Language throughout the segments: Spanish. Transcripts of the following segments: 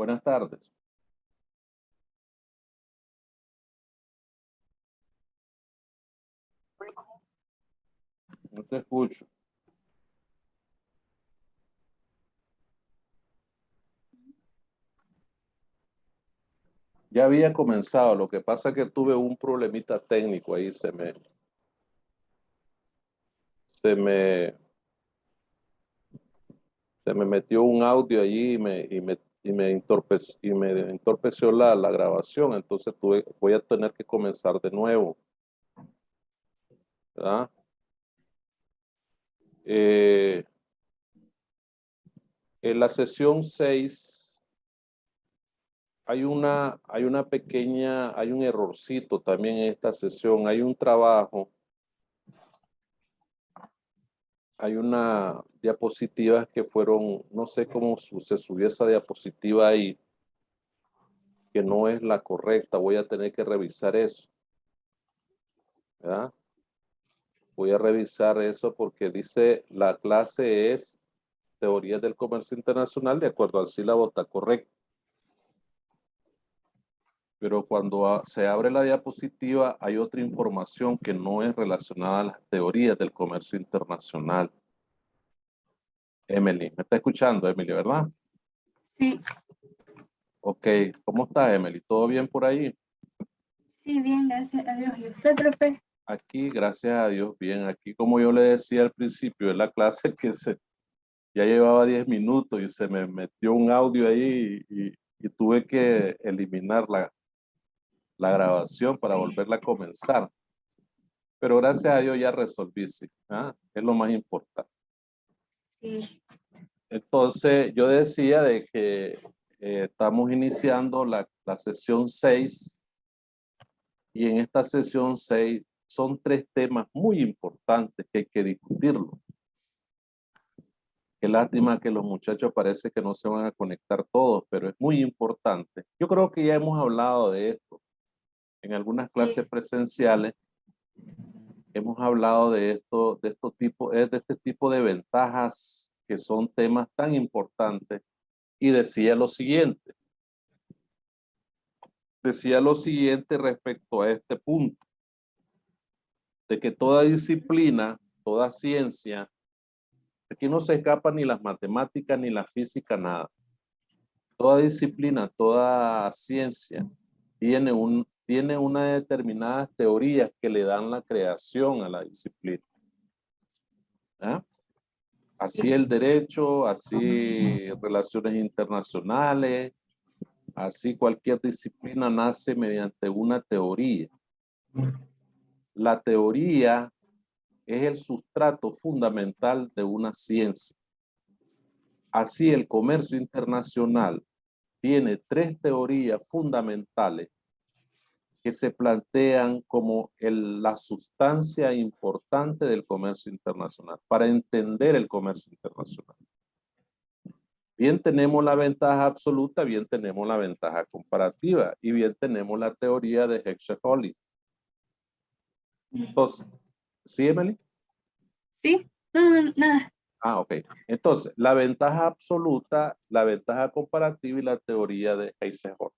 Buenas tardes. No te escucho. Ya había comenzado, lo que pasa es que tuve un problemita técnico ahí, se me, se me metió un audio allí y me entorpeció la grabación, entonces voy a tener que comenzar de nuevo, ¿verdad? Eh, en la sesión 6 hay hay un errorcito también en esta sesión, hay un trabajo. Hay una diapositiva que fueron, no sé cómo se subió esa diapositiva ahí, que no es la correcta. Voy a tener que revisar eso, ¿verdad? Voy a revisar eso porque dice la clase es Teorías del Comercio Internacional, de acuerdo al sílabo está correcto. Pero cuando se abre la diapositiva hay otra información que no es relacionada a las teorías del comercio internacional. Emily, ¿me está escuchando, Emily, verdad? Sí, Ok, ¿cómo está, Emily? ¿Todo bien por ahí? sí, bien, gracias a Dios. ¿Y usted, profe? Aquí, gracias a Dios, bien. Aquí, como yo le decía al principio de la clase, ya llevaba 10 minutos y se me metió un audio ahí y tuve que eliminar la grabación para volverla a comenzar. Pero gracias a Dios ya resolví, sí. ¿Ah? Es lo más importante. Sí. Entonces, yo decía de que estamos iniciando la sesión 6 y en esta sesión 6 son 3 temas muy importantes que hay que discutirlo. Qué lástima que los muchachos parece que no se van a conectar todos, pero es muy importante. Yo creo que ya hemos hablado de esto en algunas clases presenciales. Hemos hablado de este tipo de ventajas que son temas tan importantes. Y decía lo siguiente respecto a este punto, de que toda disciplina, toda ciencia, aquí no se escapa ni las matemáticas ni la física, nada. Toda disciplina, toda ciencia tiene unas determinadas teorías que le dan la creación a la disciplina. ¿Ah? Así el derecho, así relaciones internacionales, así cualquier disciplina nace mediante una teoría. La teoría es el sustrato fundamental de una ciencia. Así el comercio internacional tiene 3 teorías fundamentales que se plantean como la sustancia importante del comercio internacional, para entender el comercio internacional. Bien tenemos la ventaja absoluta, bien tenemos la ventaja comparativa y bien tenemos la teoría de Heckscher-Holly. Entonces, ¿sí, Emily? ¿Sí? No, nada. Ah, ok. Entonces, la ventaja absoluta, la ventaja comparativa y la teoría de Heckscher-Holly.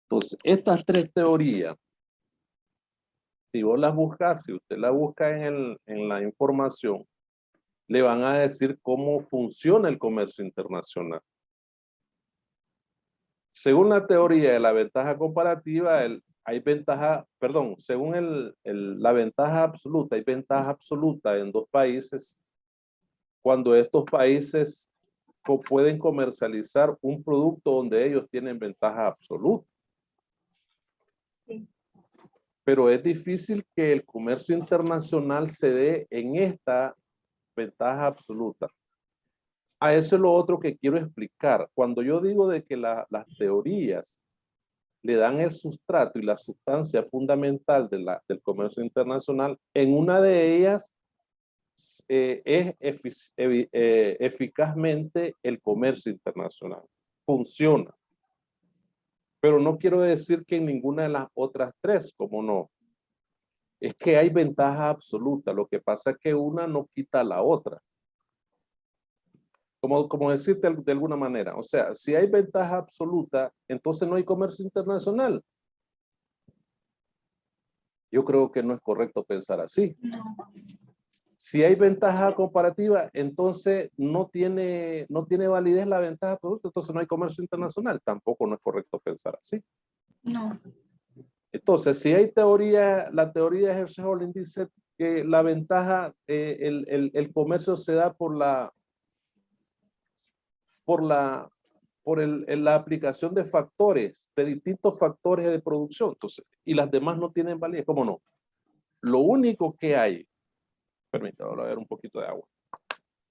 Entonces, estas 3 teorías, si vos las buscas, si usted las busca en la información, le van a decir cómo funciona el comercio internacional. Según la teoría de la ventaja comparativa, hay ventaja, perdón, según la ventaja absoluta, hay ventaja absoluta en 2 países cuando estos países pueden comercializar un producto donde ellos tienen ventaja absoluta. Sí. Pero es difícil que el comercio internacional se dé en esta ventaja absoluta. A eso es lo otro que quiero explicar. Cuando yo digo de que las teorías le dan el sustrato y la sustancia fundamental del comercio internacional, en una de ellas eficazmente el comercio internacional. Funciona. Pero no quiero decir que en ninguna de las otras 3, como no. Es que hay ventaja absoluta. Lo que pasa es que una no quita a la otra. como decirte de alguna manera, o sea, si hay ventaja absoluta, entonces no hay comercio internacional. Yo creo que no es correcto pensar así. No. Si hay ventaja comparativa, entonces no tiene validez la ventaja absoluta, entonces no hay comercio internacional. Tampoco no es correcto pensar así. No. Entonces, si hay teoría, la teoría de Hershey-Holland dice que la ventaja, el comercio se da por la aplicación de factores, de distintos factores de producción. Entonces, y las demás no tienen validez. ¿Cómo no? Lo único que hay, permítame, voy a ver un poquito de agua.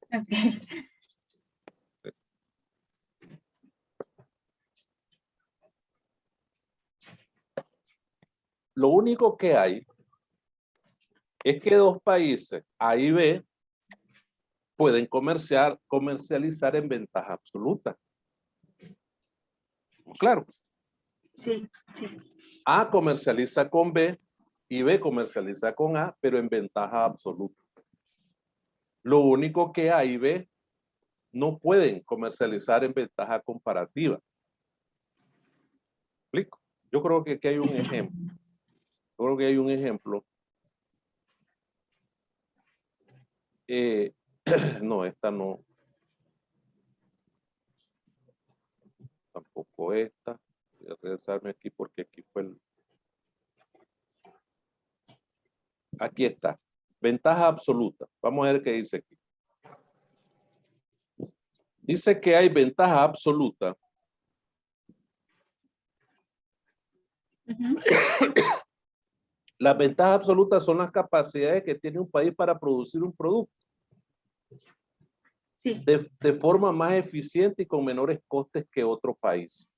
Okay. Lo único que hay es que dos países, A y B, pueden comercializar en ventaja absoluta. Claro. Sí, sí. A comercializa con B y B comercializa con A, pero en ventaja absoluta. Lo único que A y B no pueden comercializar en ventaja comparativa. ¿Explico? Yo creo que aquí hay un ejemplo. Yo creo que hay un ejemplo. No, esta no. Tampoco esta. Voy a regresarme aquí porque aquí fue el... Aquí está. Ventaja absoluta. Vamos a ver qué dice aquí. Dice que hay ventaja absoluta. Las ventajas absolutas son las capacidades que tiene un país para producir un producto. Sí. De forma más eficiente y con menores costes que otro país.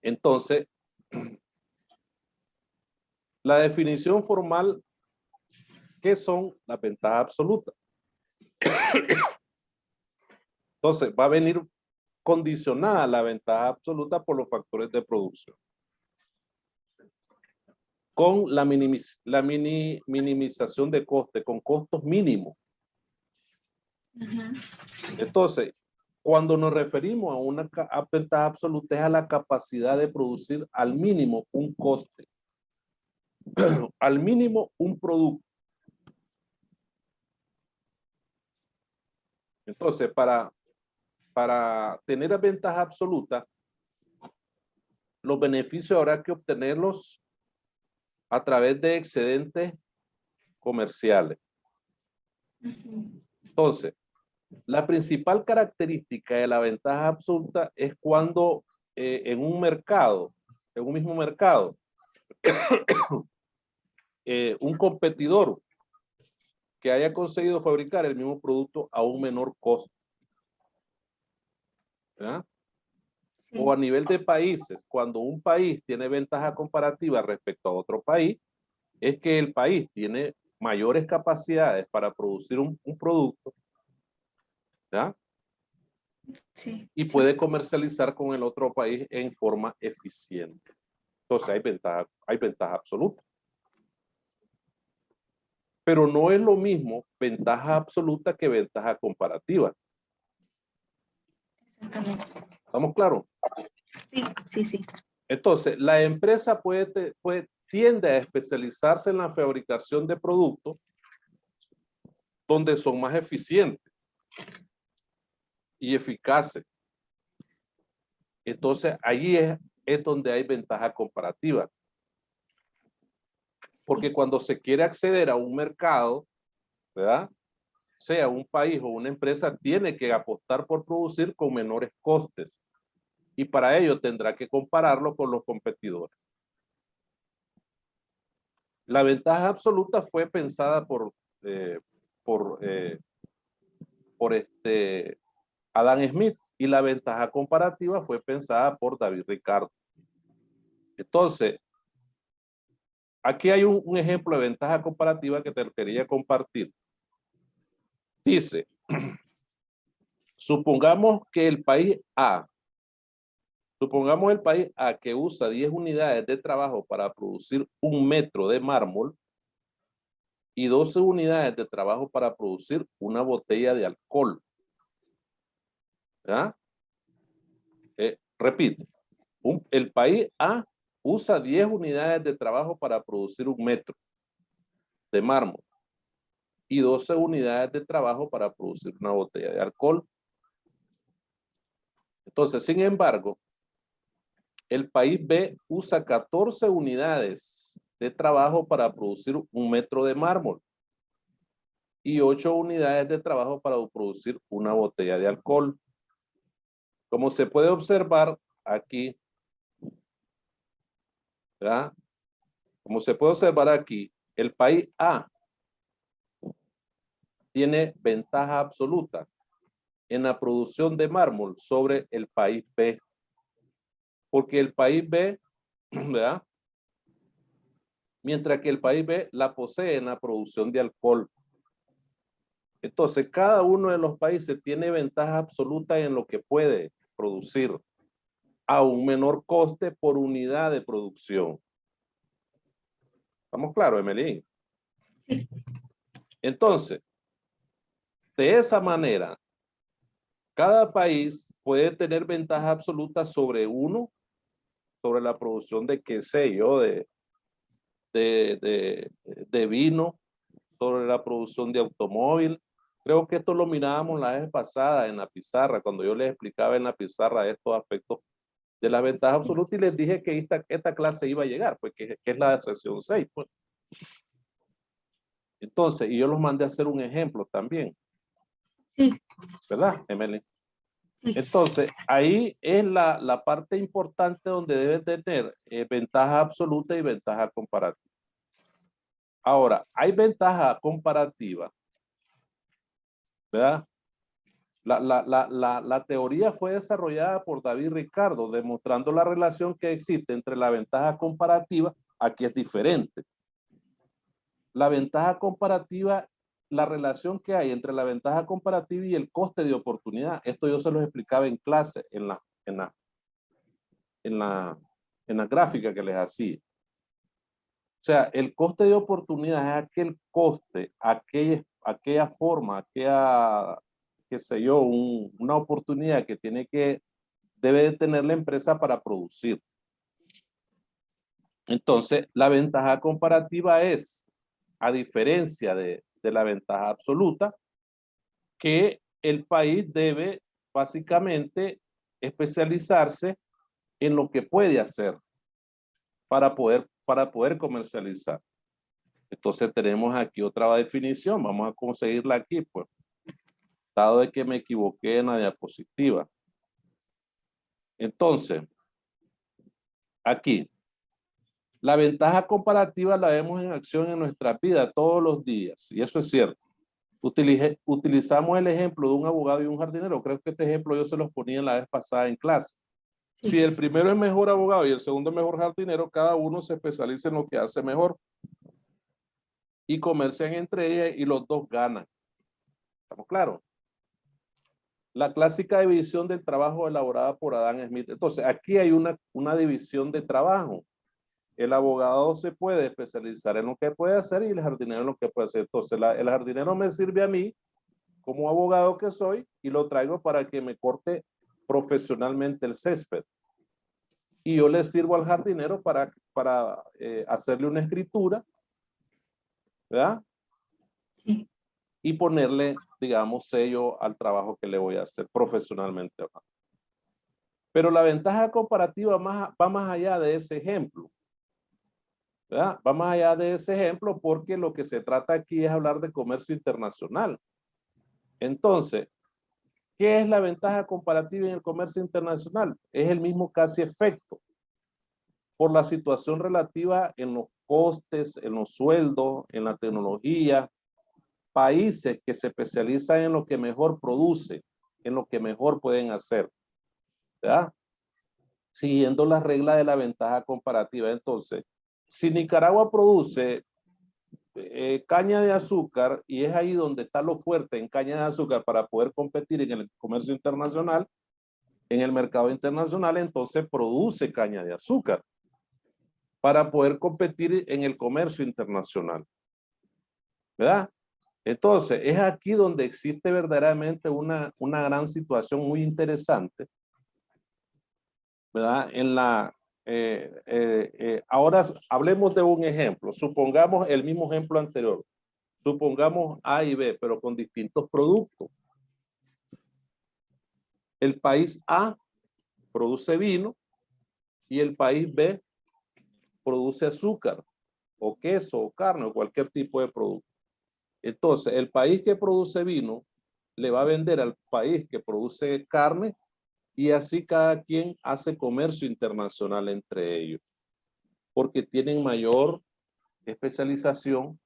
Entonces, la definición formal, ¿qué son las ventajas absolutas? Entonces, va a venir condicionada la ventaja absoluta por los factores de producción. Con la minimización de coste, con costos mínimos. Entonces, cuando nos referimos a una ventaja absoluta es a la capacidad de producir al mínimo un coste, al mínimo un producto. Entonces, para tener ventaja absoluta, los beneficios habrá que obtenerlos a través de excedentes comerciales. Entonces, la principal característica de la ventaja absoluta es cuando en un mercado, en un mismo mercado, un competidor que haya conseguido fabricar el mismo producto a un menor costo. ¿Ya? Sí. O a nivel de países, cuando un país tiene ventaja comparativa respecto a otro país, es que el país tiene mayores capacidades para producir un producto, ¿ya? Sí, y puede comercializar con el otro país en forma eficiente. Entonces hay ventaja absoluta. Pero no es lo mismo ventaja absoluta que ventaja comparativa. ¿Estamos claros? Sí, sí, sí. Entonces, la empresa tiende a especializarse en la fabricación de productos donde son más eficientes y eficaces. Entonces, allí es donde hay ventaja comparativa. Porque cuando se quiere acceder a un mercado, ¿verdad? Sea un país o una empresa, tiene que apostar por producir con menores costes. Y para ello tendrá que compararlo con los competidores. La ventaja absoluta fue pensada por Adam Smith y la ventaja comparativa fue pensada por David Ricardo. Entonces, aquí hay un ejemplo de ventaja comparativa que te quería compartir. Dice, supongamos el país A que usa 10 unidades de trabajo para producir 1 metro de mármol, y 12 unidades de trabajo para producir una botella de alcohol. ¿Ya? Repito, el país A usa 10 unidades de trabajo para producir 1 metro de mármol y 12 unidades de trabajo para producir una botella de alcohol. Entonces, sin embargo, el país B usa 14 unidades de trabajo para producir 1 metro de mármol y 8 unidades de trabajo para producir una botella de alcohol. Como se puede observar aquí, ¿verdad? Como se puede observar aquí, el país A tiene ventaja absoluta en la producción de mármol sobre el país B. Porque el país B, ¿verdad? Mientras que el país B la posee en la producción de alcohol. Entonces, cada uno de los países tiene ventaja absoluta en lo que puede producir a un menor coste por unidad de producción. ¿Estamos claros, Emelín? Sí. Entonces, de esa manera, cada país puede tener ventaja absoluta sobre uno, sobre la producción de, qué sé yo, de vino, sobre la producción de automóvil. Creo que esto lo mirábamos la vez pasada en la pizarra, cuando yo les explicaba en la pizarra estos aspectos de la ventaja absoluta y les dije que esta clase iba a llegar, pues que es la sesión 6. Pues. Entonces, y yo los mandé a hacer un ejemplo también. Sí. ¿Verdad, Emily? Sí. Entonces, ahí es la parte importante donde debe tener ventaja absoluta y ventaja comparativa. Ahora, hay ventaja comparativa, ¿verdad? La teoría fue desarrollada por David Ricardo, demostrando la relación que existe entre la ventaja comparativa, aquí es diferente. La ventaja comparativa, la relación que hay entre la ventaja comparativa y el coste de oportunidad. Esto yo se los explicaba en clase, en la gráfica que les hacía. O sea, el coste de oportunidad es aquel coste, aquella forma, aquella, qué sé yo, una oportunidad que debe de tener la empresa para producir. Entonces, la ventaja comparativa es, a diferencia de la ventaja absoluta, que el país debe básicamente especializarse en lo que puede hacer para poder comercializar. Entonces tenemos aquí otra definición, vamos a conseguirla aquí, pues, dado de que me equivoqué en la diapositiva. Entonces, aquí, la ventaja comparativa la vemos en acción en nuestra vida todos los días, y eso es cierto. Utilizamos el ejemplo de un abogado y un jardinero. Creo que este ejemplo yo se los ponía la vez pasada en clase. Sí. Si el primero es mejor abogado y el segundo es mejor jardinero, cada uno se especializa en lo que hace mejor y comercian entre ellos y los dos ganan. ¿Estamos claros? La clásica división del trabajo elaborada por Adam Smith. Entonces, aquí hay una división de trabajo. El abogado se puede especializar en lo que puede hacer y el jardinero en lo que puede hacer. Entonces, el jardinero me sirve a mí como abogado que soy y lo traigo para que me corte profesionalmente el césped. Y yo le sirvo al jardinero para hacerle una escritura, ¿verdad? Sí. Y ponerle, digamos, sello al trabajo que le voy a hacer profesionalmente. Pero la ventaja comparativa va más allá de ese ejemplo, ¿verdad? Va más allá de ese ejemplo porque lo que se trata aquí es hablar de comercio internacional. Entonces, ¿qué es la ventaja comparativa en el comercio internacional? Es el mismo casi efecto por la situación relativa en los costes, en los sueldos, en la tecnología, países que se especializan en lo que mejor produce, en lo que mejor pueden hacer, ¿verdad? Siguiendo la regla de la ventaja comparativa. Entonces, si Nicaragua produce caña de azúcar y es ahí donde está lo fuerte en caña de azúcar para poder competir en el comercio internacional, en el mercado internacional, entonces produce caña de azúcar para poder competir en el comercio internacional. ¿verdad? Entonces, es aquí donde existe verdaderamente una gran situación muy interesante, ¿verdad? Ahora hablemos de un ejemplo. Supongamos el mismo ejemplo anterior. Supongamos A y B, pero con distintos productos. El país A produce vino y el país B produce azúcar o queso o carne o cualquier tipo de producto. Entonces, el país que produce vino le va a vender al país que produce carne y así cada quien hace comercio internacional entre ellos, porque tienen mayor especialización,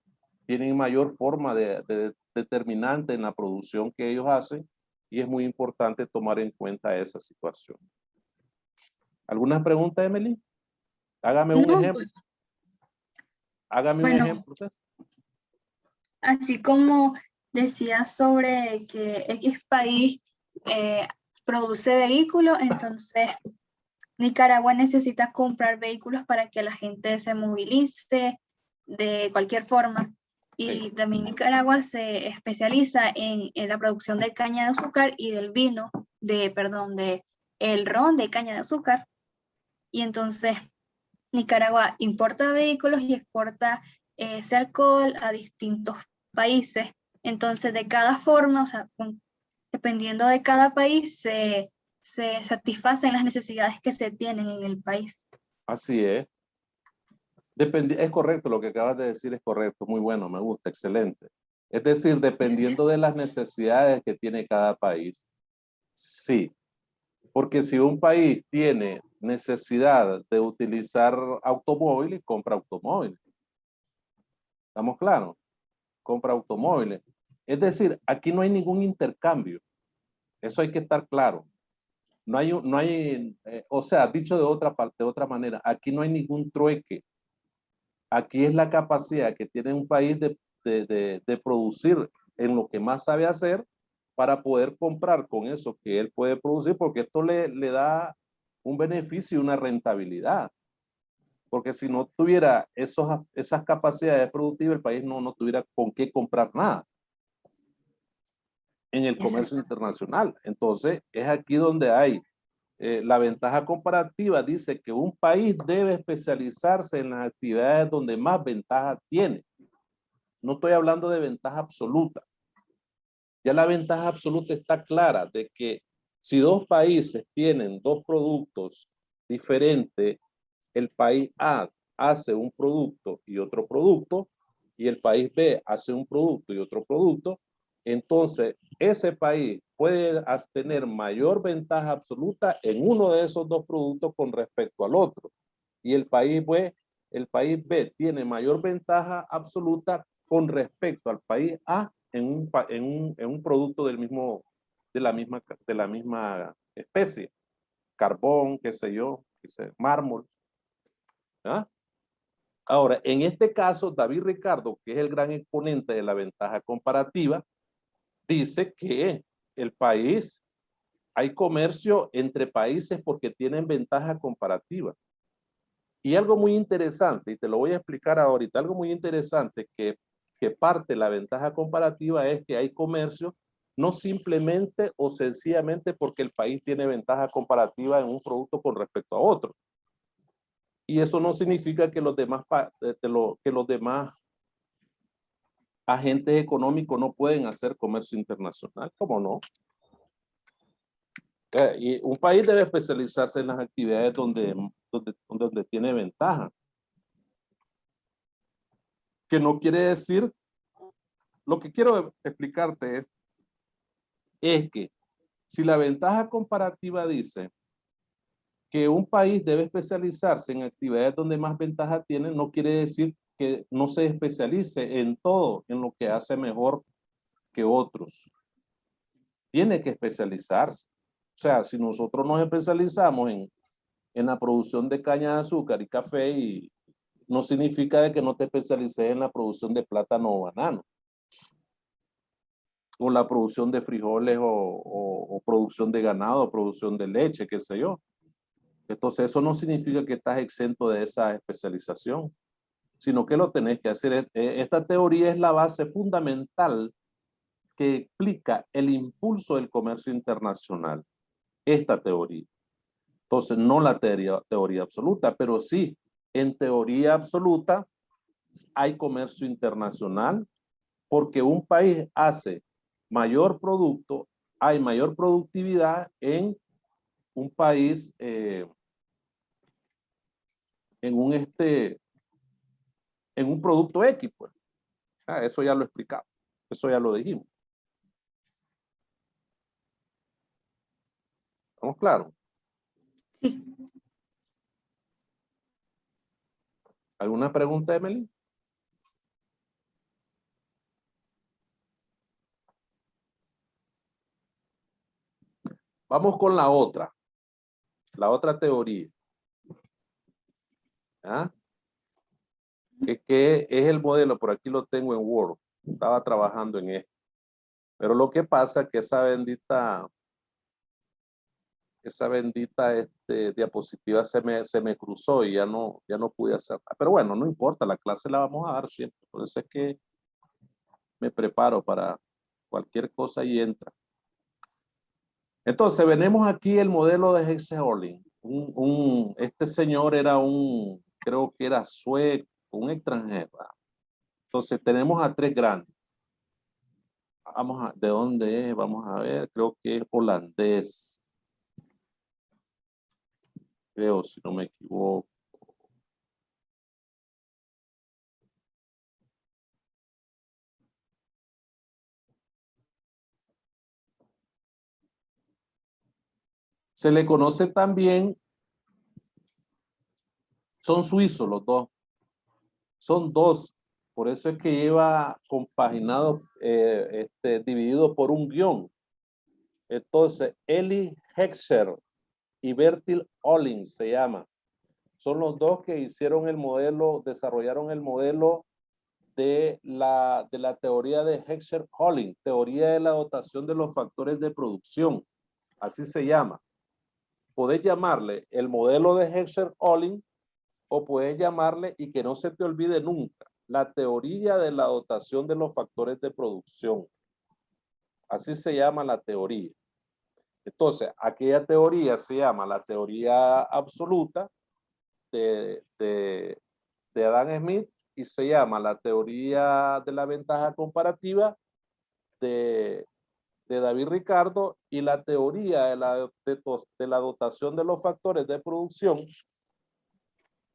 tienen mayor forma de determinante en la producción que ellos hacen y es muy importante tomar en cuenta esa situación. ¿Alguna pregunta, Emily? Hágame un No, ejemplo. Hágame un bueno, ejemplo. así como decía sobre que X país produce vehículos, entonces Nicaragua necesita comprar vehículos para que la gente se movilice de cualquier forma. Y Sí. también Nicaragua se especializa en la producción de caña de azúcar y del vino, de el ron de caña de azúcar. Y entonces Nicaragua importa vehículos y exporta ese alcohol a distintos países. Entonces, de cada forma, o sea, dependiendo de cada país, se satisfacen las necesidades que se tienen en el país. Así es. Es correcto, lo que acabas de decir es correcto, muy bueno, me gusta, excelente. Es decir, dependiendo de las necesidades que tiene cada país, sí. Porque si un país tiene necesidad de utilizar automóviles, compra automóviles. ¿Estamos claros? Compra automóviles. Es decir, aquí no hay ningún intercambio. Eso hay que estar claro. O sea, dicho de otra manera, aquí no hay ningún trueque. Aquí es la capacidad que tiene un país de producir en lo que más sabe hacer para poder comprar con eso que él puede producir, porque esto le da un beneficio y una rentabilidad. Porque si no tuviera esas capacidades productivas, el país no tuviera con qué comprar nada en el comercio Exacto. internacional. Entonces, es aquí donde hay la ventaja comparativa. Dice que un país debe especializarse en las actividades donde más ventaja tiene. No estoy hablando de ventaja absoluta. Ya la ventaja absoluta está clara de que si dos países tienen dos productos diferentes, el país A hace un producto y otro producto, y el país B hace un producto y otro producto, entonces ese país puede tener mayor ventaja absoluta en uno de esos dos productos con respecto al otro. Y el país B tiene mayor ventaja absoluta con respecto al país A en un producto de la misma especie. Carbón, qué sé yo, mármol. ¿Ah? Ahora, en este caso, David Ricardo, que es el gran exponente de la ventaja comparativa, dice que hay comercio entre países porque tienen ventaja comparativa. Y algo muy interesante, y te lo voy a explicar ahorita, algo muy interesante que parte de la ventaja comparativa es que hay comercio no simplemente o sencillamente porque el país tiene ventaja comparativa en un producto con respecto a otro. Y eso no significa que que los demás agentes económicos no pueden hacer comercio internacional, ¿cómo no? Y un país debe especializarse en las actividades donde tiene ventaja. Que no quiere decir, lo que quiero explicarte es que si la ventaja comparativa dice que un país debe especializarse en actividades donde más ventaja tiene, no quiere decir que no se especialice en todo, en lo que hace mejor que otros. Tiene que especializarse. O sea, si nosotros nos especializamos en la producción de caña de azúcar y café, y no significa de que no te especialices en la producción de plátano o banano, o la producción de frijoles o producción de ganado, o producción de leche, qué sé yo. Entonces, eso no significa que estás exento de esa especialización. sino que lo tenés que hacer. Esta teoría es la base fundamental que explica el impulso del comercio internacional. Esta teoría. Entonces, no la teoría absoluta, pero sí, en teoría absoluta hay comercio internacional porque un país hace mayor producto, hay mayor productividad en un país, en un producto X, pues. Eso ya lo explicamos, eso ya lo dijimos. ¿Estamos claros? Sí. ¿Alguna pregunta, Emily? Vamos con la otra teoría. ¿Ah? Que es el modelo, por aquí lo tengo en Word. Estaba trabajando en esto. Pero lo que pasa es que esa bendita diapositiva se me cruzó y ya no pude hacerla. Pero bueno, no importa, la clase la vamos a dar siempre. Por eso es que me preparo para cualquier cosa y entra. Entonces, venimos aquí el modelo de Hexaholling. Este señor era creo que era sueco, un extranjero. Entonces, tenemos a tres grandes. ¿De dónde es? Vamos a ver, creo que es holandés. Creo, si no me equivoco. Se le conoce también, son suizos los dos. Son dos. Por eso es que lleva compaginado, dividido por un guión. Entonces, Eli Heckscher y Bertil Ohlin se llama. Son los dos que hicieron el modelo, desarrollaron el modelo de la teoría de Heckscher-Ohlin, teoría de la dotación de los factores de producción. Así se llama. Podés llamarle el modelo de Heckscher-Ohlin o puedes llamarle, y que no se te olvide nunca, la teoría de la dotación de los factores de producción. Así se llama la teoría. Entonces, aquella teoría se llama la teoría absoluta de Adam Smith y se llama la teoría de la ventaja comparativa de David Ricardo y la teoría de la dotación de los factores de producción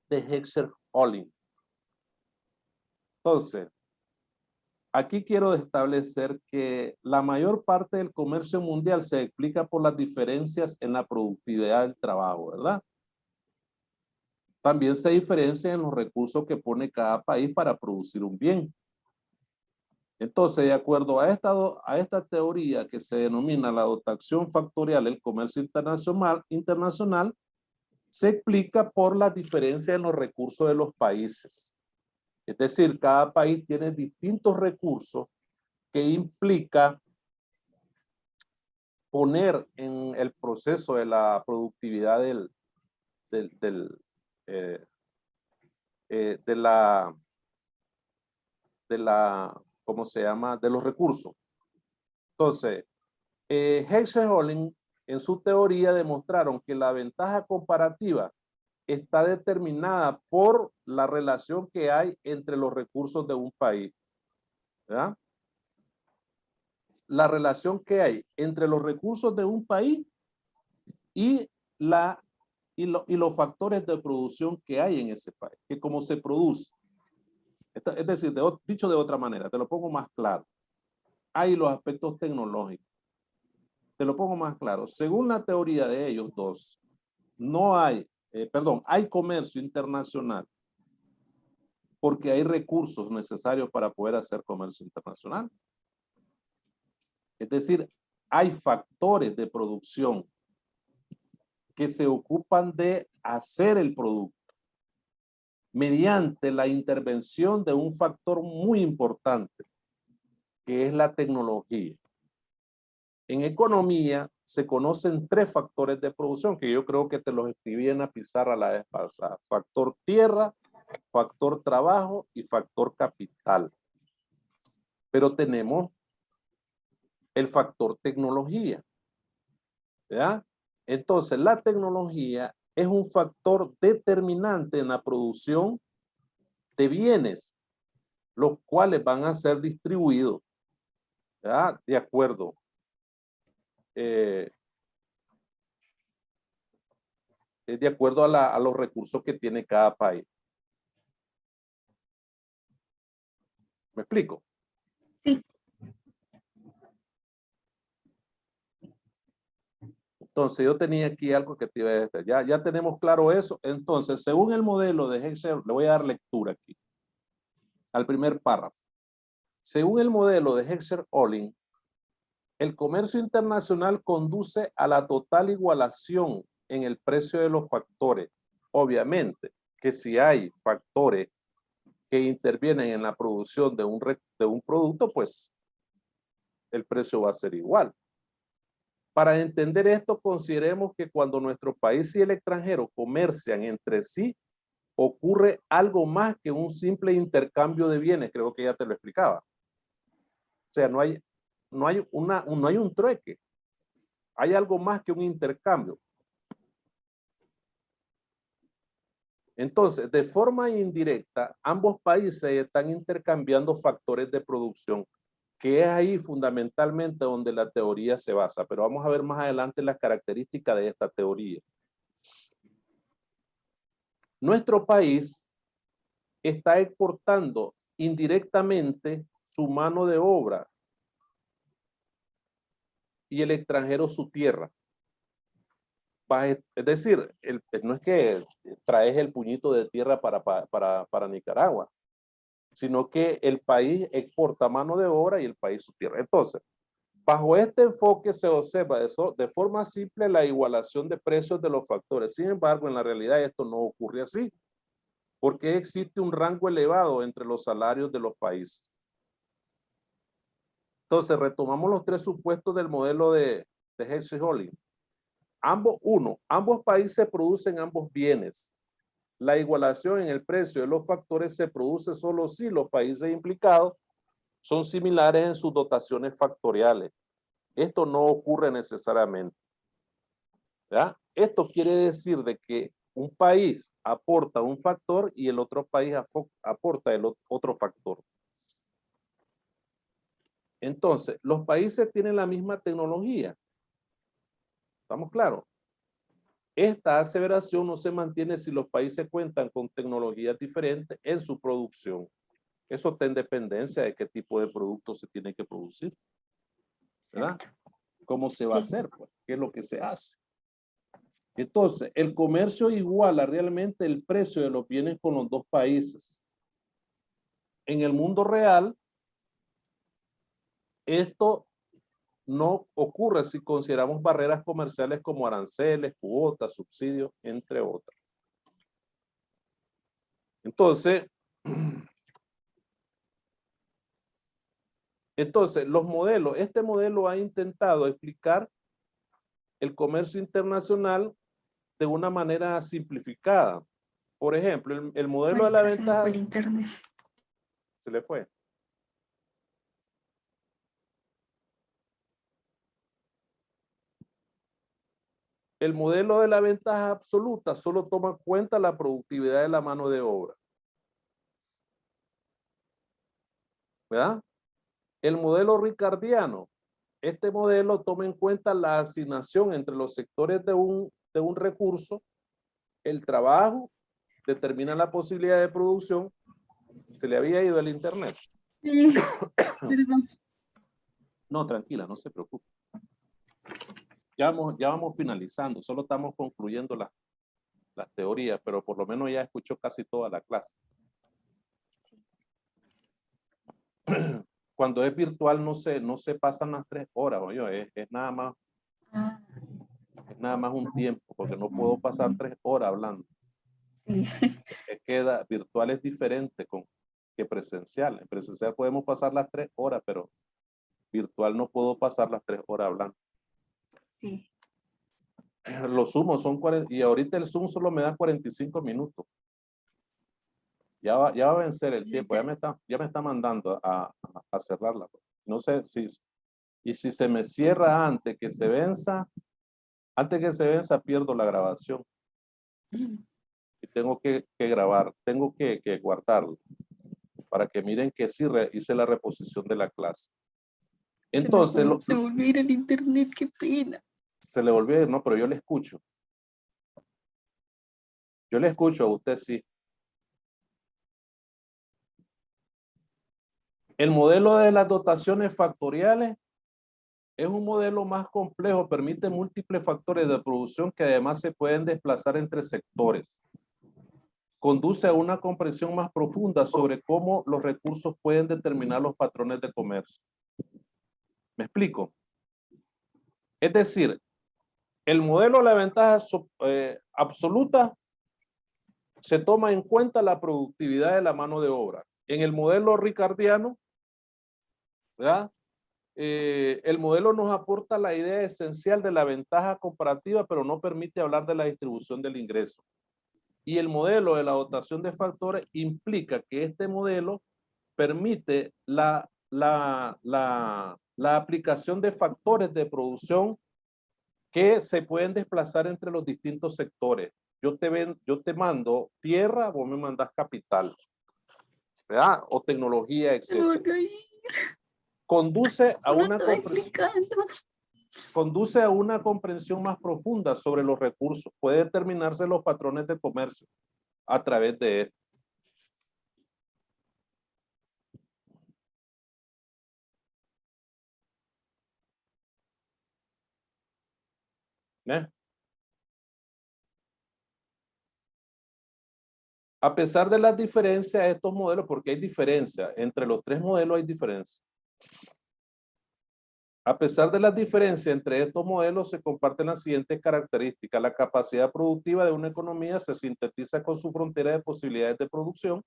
de Heckscher-Ohlin. Entonces, aquí quiero establecer que la mayor parte del comercio mundial se explica por las diferencias en la productividad del trabajo, ¿verdad? También se diferencia en los recursos que pone cada país para producir un bien. Entonces, de acuerdo a esta teoría que se denomina la dotación factorial del comercio internacional, se explica por la diferencia en los recursos de los países. Es decir, cada país tiene distintos recursos que implica poner en el proceso de la productividad ¿cómo se llama? De los recursos. Entonces, Heckscher-Ohlin en su teoría demostraron que la ventaja comparativa está determinada por la relación que hay entre los recursos de un país, ¿verdad? La relación que hay entre los recursos de un país y, los factores de producción que hay en ese país, que cómo se produce. Es decir, dicho de otra manera, te lo pongo más claro. Hay los aspectos tecnológicos. Te lo pongo más claro. Según la teoría de ellos dos, no hay, hay comercio internacional porque hay recursos necesarios para poder hacer comercio internacional. Es decir, hay factores de producción que se ocupan de hacer el producto mediante la intervención de un factor muy importante, que es la tecnología. En economía se conocen tres factores de producción, que yo creo que te los escribí en la pizarra la vez pasada. Factor tierra, factor trabajo y factor capital. Pero tenemos el factor tecnología, ¿verdad? Entonces, la tecnología es un factor determinante en la producción de bienes, los cuales van a ser distribuidos, ¿verdad? De acuerdo a los recursos que tiene cada país. ¿Me explico? Sí. Entonces, yo tenía aquí algo que te iba a decir. Ya tenemos claro eso. Entonces, según el modelo de Heckscher, le voy a dar lectura aquí, al primer párrafo. Según el modelo de Heckscher-Ohlin, el comercio internacional conduce a la total igualación en el precio de los factores. Obviamente que si hay factores que intervienen en la producción de un producto, pues el precio va a ser igual. Para entender esto, consideremos que cuando nuestro país y el extranjero comercian entre sí, ocurre algo más que un simple intercambio de bienes. Creo que ya te lo explicaba. O sea, no hay un trueque. Hay algo más que un intercambio. Entonces, de forma indirecta, ambos países están intercambiando factores de producción, que es ahí fundamentalmente donde la teoría se basa. Pero vamos a ver más adelante las características de esta teoría. Nuestro país está exportando indirectamente su mano de obra y el extranjero su tierra. Es decir, no es que traes el puñito de tierra para Nicaragua, sino que el país exporta mano de obra y el país su tierra. Entonces, bajo este enfoque se observa de forma simple la igualación de precios de los factores. Sin embargo, en la realidad esto no ocurre así, porque existe un rango elevado entre los salarios de los países. Entonces, retomamos los tres supuestos del modelo de Heckscher-Ohlin. Ambos países producen ambos bienes. La igualación en el precio de los factores se produce solo si los países implicados son similares en sus dotaciones factoriales. Esto no ocurre necesariamente, ¿verdad? Esto quiere decir de que un país aporta un factor y el otro país aporta el otro factor. Entonces, los países tienen la misma tecnología. ¿Estamos claros? Esta aseveración no se mantiene si los países cuentan con tecnologías diferentes en su producción. Eso está en dependencia de qué tipo de producto se tiene que producir, ¿verdad? ¿Cómo se va a hacer? Pues? ¿Qué es lo que se hace? Entonces, el comercio iguala realmente el precio de los bienes con los dos países. En el mundo real, esto no ocurre si consideramos barreras comerciales como aranceles, cuotas, subsidios, entre otras. Entonces, los modelos, este modelo ha intentado explicar el comercio internacional de una manera simplificada. Por ejemplo, el modelo de la ventaja... Se le fue el internet. Se le fue. El modelo de la ventaja absoluta solo toma en cuenta la productividad de la mano de obra, ¿verdad? El modelo ricardiano, este modelo toma en cuenta la asignación entre los sectores de un recurso, el trabajo, determina la posibilidad de producción. Se le había ido el internet. Sí, perdón. No, tranquila, no se preocupe. Ya vamos finalizando, solo estamos concluyendo las teorías, pero por lo menos ya escuchó casi toda la clase. Cuando es virtual no se pasan las 3 horas, oye, es nada más un tiempo, porque no puedo pasar 3 horas hablando. Sí. Es que virtual es diferente que presencial. En presencial podemos pasar las 3 horas, pero virtual no puedo pasar las 3 horas hablando. Sí. Los Zoom son 40, y ahorita el Zoom solo me da 45 minutos. Ya va a vencer el tiempo, Ahorita. ya me está mandando a cerrarla. No sé si, y si se me cierra antes que se venza, pierdo la grabación y tengo que grabar, tengo que guardarlo para que miren que sí hice la reposición de la clase. Entonces, Se me volvió a ir el internet, qué pena. se le volvió a ir, no, pero yo le escucho. Yo le escucho a usted, sí. El modelo de las dotaciones factoriales es un modelo más complejo, permite múltiples factores de producción que además se pueden desplazar entre sectores. Conduce a una comprensión más profunda sobre cómo los recursos pueden determinar los patrones de comercio. ¿Me explico? Es decir, el modelo de la ventaja absoluta se toma en cuenta la productividad de la mano de obra. En el modelo ricardiano, ¿verdad? El modelo nos aporta la idea esencial de la ventaja comparativa, pero no permite hablar de la distribución del ingreso. Y el modelo de la dotación de factores implica que este modelo permite la aplicación de factores de producción que se pueden desplazar entre los distintos sectores. Yo te mando tierra, vos me mandás capital, ¿verdad? O tecnología, Se me etc. volvió a ir. Conduce a No una estaba explicando. conduce a una comprensión más profunda sobre los recursos. Puede determinarse los patrones de comercio a través de esto. ¿Eh? A pesar de las diferencias de estos modelos, porque hay diferencia, entre los tres modelos hay diferencia. A pesar de las diferencias entre estos modelos, se comparten las siguientes características. La capacidad productiva de una economía se sintetiza con su frontera de posibilidades de producción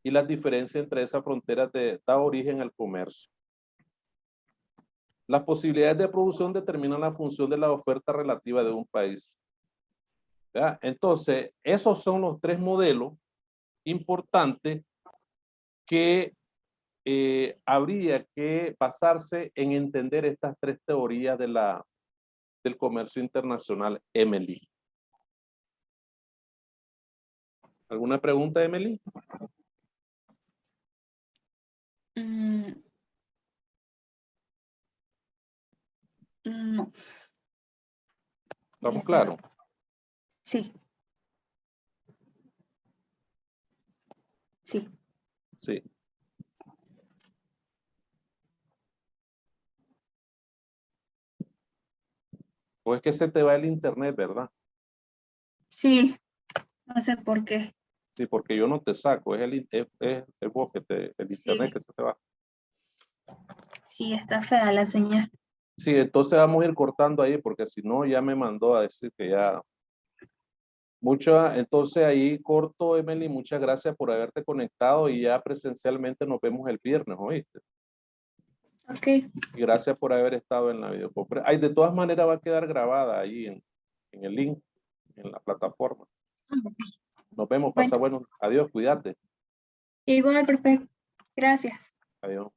y las diferencias entre esas fronteras da origen al comercio. Las posibilidades de producción determinan la función de la oferta relativa de un país. ¿Ya? Entonces, esos son los tres modelos importantes que habría que basarse en entender estas tres teorías del comercio internacional, Emily. ¿Alguna pregunta, Emily? No. ¿Estamos claros? Sí. Sí. Sí. O es que se te va el internet, ¿verdad? Sí. No sé por qué. Sí, porque yo no te saco, es vos que el internet Sí. que se te va. Sí, está fea la señal. Sí, entonces vamos a ir cortando ahí, porque si no ya me mandó a decir que ya. Entonces ahí corto, Emily, muchas gracias por haberte conectado y ya presencialmente nos vemos el viernes, ¿oíste? Ok. Y gracias por haber estado en la videoconferencia. Ay, de todas maneras va a quedar grabada ahí en el link, en la plataforma. Nos vemos, Bueno, pasa bueno. Adiós, cuídate. igual, perfecto. Gracias. Adiós.